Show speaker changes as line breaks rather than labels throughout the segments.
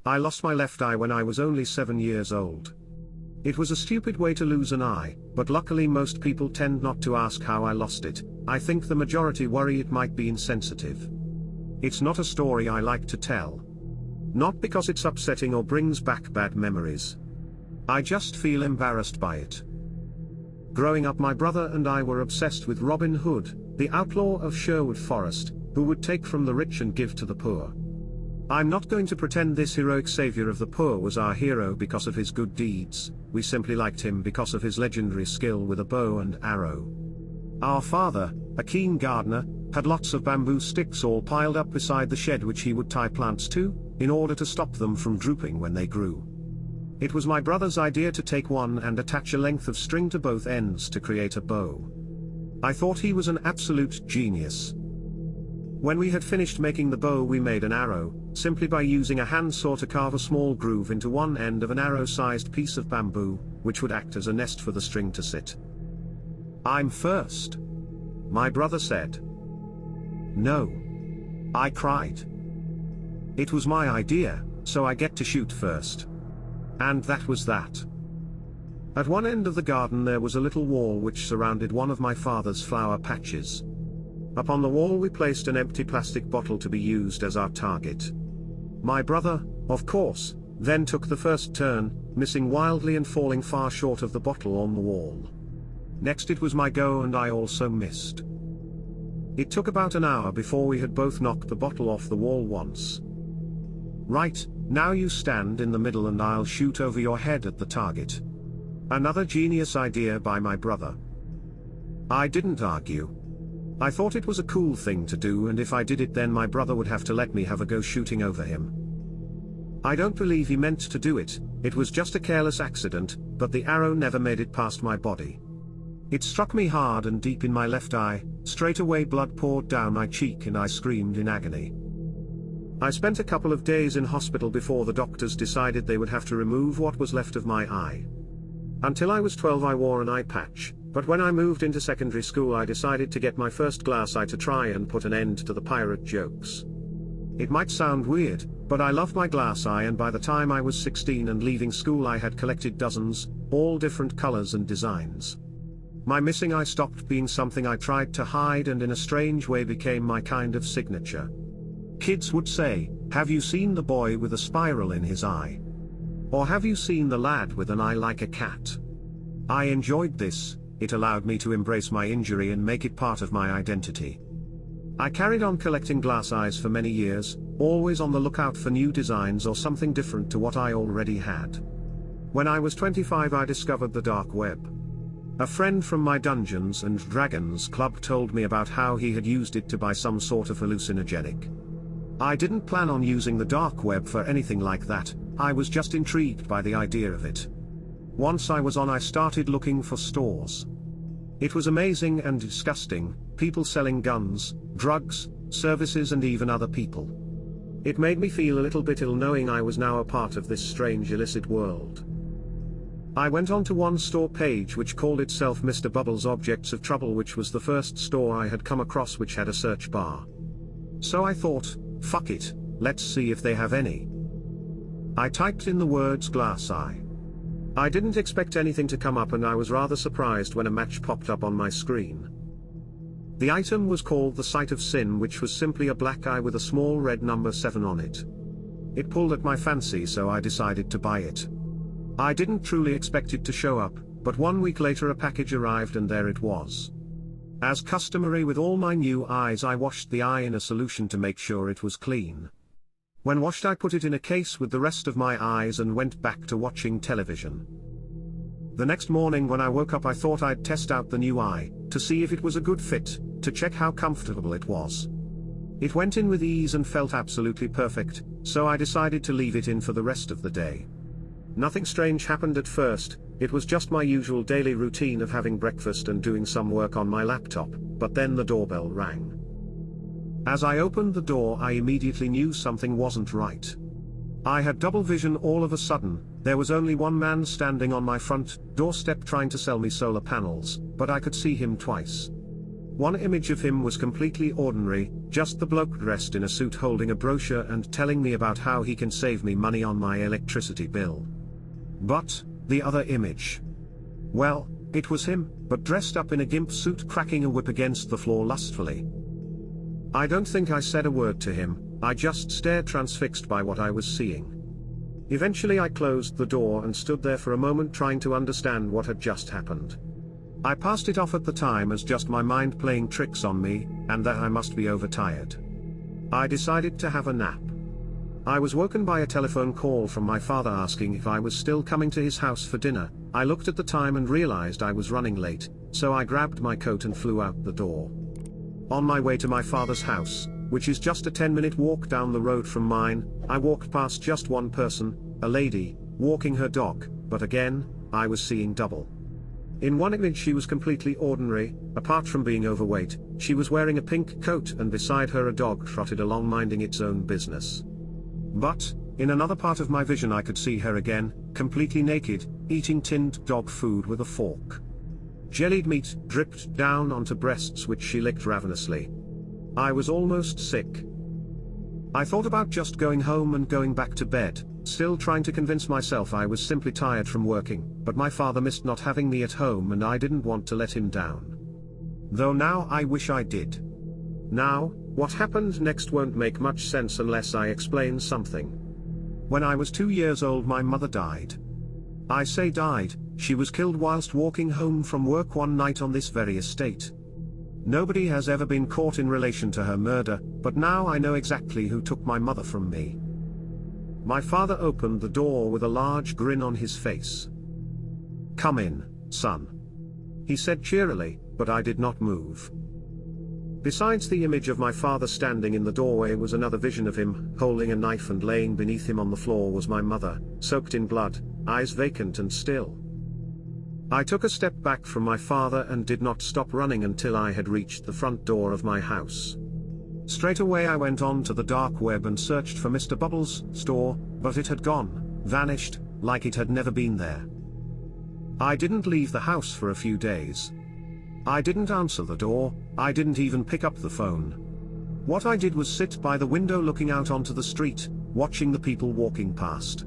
I lost my left eye when I was only 7 years old. It was a stupid way to lose an eye, but luckily most people tend not to ask how I lost it. I think the majority worry it might be insensitive. It's not a story I like to tell. Not because it's upsetting or brings back bad memories. I just feel embarrassed by it. Growing up, my brother and I were obsessed with Robin Hood, the outlaw of Sherwood Forest, who would take from the rich and give to the poor. I'm not going to pretend this heroic savior of the poor was our hero because of his good deeds. We simply liked him because of his legendary skill with a bow and arrow. Our father, a keen gardener, had lots of bamboo sticks all piled up beside the shed which he would tie plants to, in order to stop them from drooping when they grew. It was my brother's idea to take one and attach a length of string to both ends to create a bow. I thought he was an absolute genius. When we had finished making the bow, we made an arrow, simply by using a handsaw to carve a small groove into one end of an arrow-sized piece of bamboo, which would act as a nest for the string to sit. "I'm first," my brother said. "No," I cried. "It was my idea, so I get to shoot first." And that was that. At one end of the garden there was a little wall which surrounded one of my father's flower patches. Upon the wall we placed an empty plastic bottle to be used as our target. My brother, of course, then took the first turn, missing wildly and falling far short of the bottle on the wall. Next it was my go, and I also missed. It took about an hour before we had both knocked the bottle off the wall once. "Right, now you stand in the middle and I'll shoot over your head at the target." Another genius idea by my brother. I didn't argue. I thought it was a cool thing to do, and if I did it then my brother would have to let me have a go shooting over him. I don't believe he meant to do it, it was just a careless accident, but the arrow never made it past my body. It struck me hard and deep in my left eye, straight away blood poured down my cheek and I screamed in agony. I spent a couple of days in hospital before the doctors decided they would have to remove what was left of my eye. Until I was 12 I wore an eye patch, but when I moved into secondary school I decided to get my first glass eye to try and put an end to the pirate jokes. It might sound weird, but I loved my glass eye, and by the time I was 16 and leaving school I had collected dozens, all different colors and designs. My missing eye stopped being something I tried to hide and in a strange way became my kind of signature. Kids would say, "Have you seen the boy with a spiral in his eye?" Or "Have you seen the lad with an eye like a cat?" I enjoyed this. It allowed me to embrace my injury and make it part of my identity. I carried on collecting glass eyes for many years, always on the lookout for new designs or something different to what I already had. When I was 25 I discovered the dark web. A friend from my Dungeons and Dragons club told me about how he had used it to buy some sort of hallucinogenic. I didn't plan on using the dark web for anything like that, I was just intrigued by the idea of it. Once I was on, I started looking for stores. It was amazing and disgusting, people selling guns, drugs, services and even other people. It made me feel a little bit ill knowing I was now a part of this strange illicit world. I went on to one store page which called itself Mr. Bubble's Objects of Trouble, which was the first store I had come across which had a search bar. So I thought, fuck it, let's see if they have any. I typed in the words glass eye. I didn't expect anything to come up and I was rather surprised when a match popped up on my screen. The item was called the Sight of Sin, which was simply a black eye with a small red number 7 on it. It pulled at my fancy, so I decided to buy it. I didn't truly expect it to show up, but 1 week later a package arrived and there it was. As customary with all my new eyes, I washed the eye in a solution to make sure it was clean. When washed I put it in a case with the rest of my eyes and went back to watching television. The next morning when I woke up I thought I'd test out the new eye, to see if it was a good fit, to check how comfortable it was. It went in with ease and felt absolutely perfect, so I decided to leave it in for the rest of the day. Nothing strange happened at first, it was just my usual daily routine of having breakfast and doing some work on my laptop, but then the doorbell rang. As I opened the door I immediately knew something wasn't right. I had double vision all of a sudden. There was only one man standing on my front doorstep trying to sell me solar panels, but I could see him twice. One image of him was completely ordinary, just the bloke dressed in a suit holding a brochure and telling me about how he can save me money on my electricity bill. But the other image. Well, it was him, but dressed up in a gimp suit cracking a whip against the floor lustfully. I don't think I said a word to him, I just stared transfixed by what I was seeing. Eventually I closed the door and stood there for a moment trying to understand what had just happened. I passed it off at the time as just my mind playing tricks on me, and that I must be overtired. I decided to have a nap. I was woken by a telephone call from my father asking if I was still coming to his house for dinner. I looked at the time and realized I was running late, so I grabbed my coat and flew out the door. On my way to my father's house, which is just a 10-minute walk down the road from mine, I walked past just one person, a lady, walking her dog, but again, I was seeing double. In one image she was completely ordinary, apart from being overweight, she was wearing a pink coat and beside her a dog trotted along minding its own business. But, in another part of my vision I could see her again, completely naked, eating tinned dog food with a fork. Jellied meat dripped down onto breasts which she licked ravenously. I was almost sick. I thought about just going home and going back to bed, still trying to convince myself I was simply tired from working, but my father missed not having me at home and I didn't want to let him down. Though now I wish I did. Now, what happened next won't make much sense unless I explain something. When I was 2 years old my mother died. I say died, she was killed whilst walking home from work one night on this very estate. Nobody has ever been caught in relation to her murder, but now I know exactly who took my mother from me. My father opened the door with a large grin on his face. "Come in, son," he said cheerily, but I did not move. Besides the image of my father standing in the doorway was another vision of him, holding a knife, and laying beneath him on the floor was my mother, soaked in blood, eyes vacant and still. I took a step back from my father and did not stop running until I had reached the front door of my house. Straight away I went on to the dark web and searched for Mr. Bubble's store, but it had gone, vanished, like it had never been there. I didn't leave the house for a few days. I didn't answer the door, I didn't even pick up the phone. What I did was sit by the window looking out onto the street, watching the people walking past.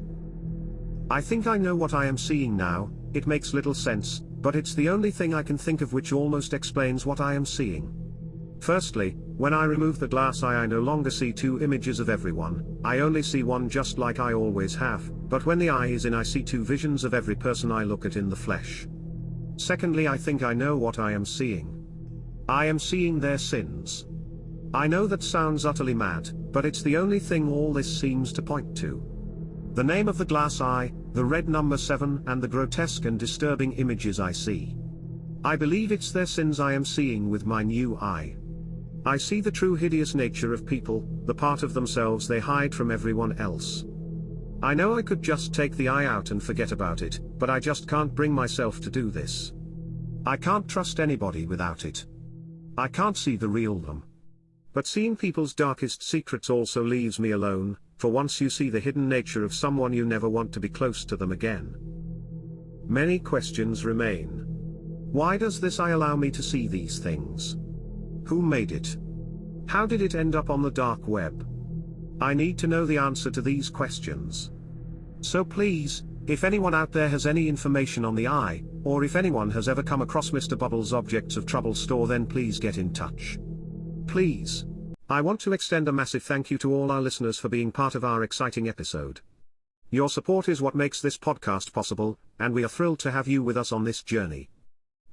I think I know what I am seeing now. It makes little sense, but it's the only thing I can think of which almost explains what I am seeing. Firstly, when I remove the glass eye I no longer see two images of everyone, I only see one just like I always have, but when the eye is in I see two visions of every person I look at in the flesh. Secondly, I think I know what I am seeing. I am seeing their sins. I know that sounds utterly mad, but it's the only thing all this seems to point to. The name of the glass eye, the red number 7 and the grotesque and disturbing images I see. I believe it's their sins I am seeing with my new eye. I see the true hideous nature of people, the part of themselves they hide from everyone else. I know I could just take the eye out and forget about it, but I just can't bring myself to do this. I can't trust anybody without it. I can't see the real them. But seeing people's darkest secrets also leaves me alone, for once you see the hidden nature of someone you never want to be close to them again. Many questions remain. Why does this eye allow me to see these things? Who made it? How did it end up on the dark web? I need to know the answer to these questions. So please, if anyone out there has any information on the eye, or if anyone has ever come across Mr. Bubble's Objects of Trouble store, then please get in touch. Please. I want to extend a massive thank you to all our listeners for being part of our exciting episode. Your support is what makes this podcast possible, and we are thrilled to have you with us on this journey.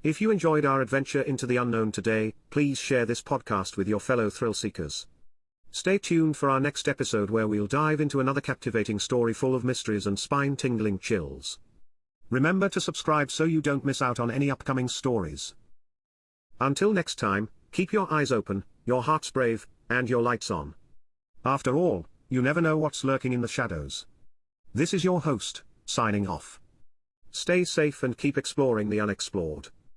If you enjoyed our adventure into the unknown today, please share this podcast with your fellow thrill seekers. Stay tuned for our next episode where we'll dive into another captivating story full of mysteries and spine-tingling chills. Remember to subscribe so you don't miss out on any upcoming stories. Until next time, keep your eyes open, your hearts brave, and your lights on. After all, you never know what's lurking in the shadows. This is your host, signing off. Stay safe and keep exploring the unexplored.